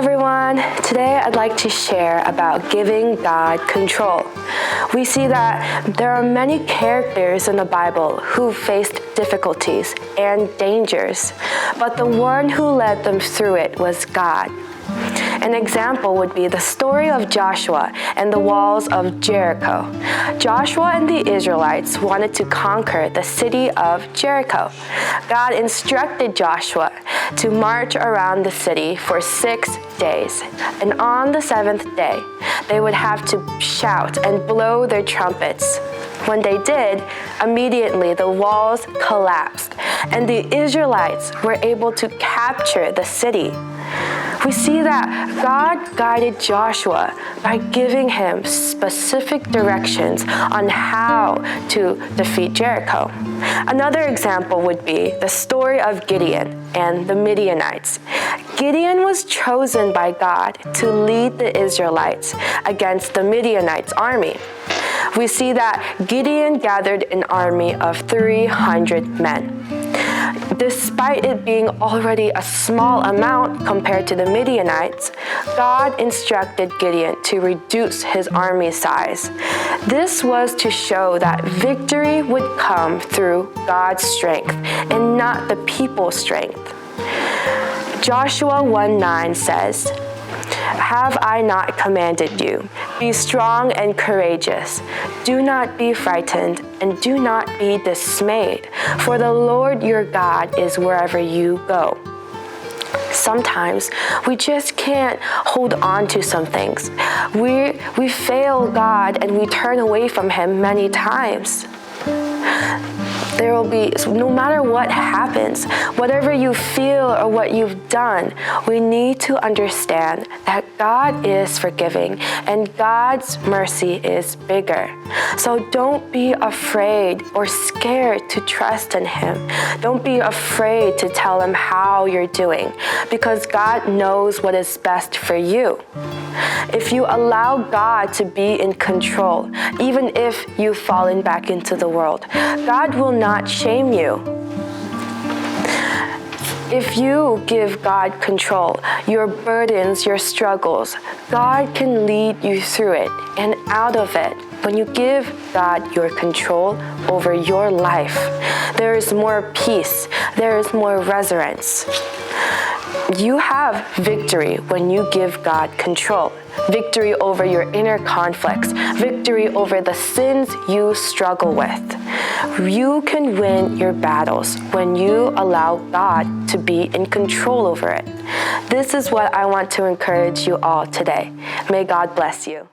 everyone. Today I'd like to share about giving God control. We see that there are many characters in the Bible who faced difficulties and dangers, but the one who led them through it was God. An example would be the story of Joshua and the walls of Jericho. Joshua and the Israelites wanted to conquer the city of Jericho. God instructed Joshua to march around the city for 6 days. And on the seventh day, they would have to shout and blow their trumpets. When they did, immediately the walls collapsed, and the Israelites were able to capture the city. We see that God guided Joshua by giving him specific directions on how to defeat Jericho. Another example would be the story of Gideon and the Midianites. Gideon was chosen by God to lead the Israelites against the Midianites' army. We see that Gideon gathered an army of 300 men. Despite it being already a small amount compared to the Midianites, God instructed Gideon to reduce his army size. This was to show that victory would come through God's strength and not the people's strength. Joshua 1:9 says, "Have I not commanded you? Be strong and courageous. Do not be frightened and do not be dismayed, for the Lord your God is wherever you go." Sometimes we just can't hold on to some things. We fail God and we turn away from Him many times. There will be, no matter what happens, whatever you feel or what you've done, we need to understand that God is forgiving and God's mercy is bigger. So don't be afraid or scared to trust in Him. Don't be afraid to tell Him how you're doing, because God knows what is best for you. If you allow God to be in control, even if you've fallen back into the world, God will not shame you. If you give God control, your burdens, your struggles, God can lead you through it and out of it. When you give God your control over your life, there is more peace, there is more reverence. You have victory when you give God control. Victory over your inner conflicts, victory over the sins you struggle with. You can win your battles when you allow God to be in control over it. This is what I want to encourage you all today. May God bless you.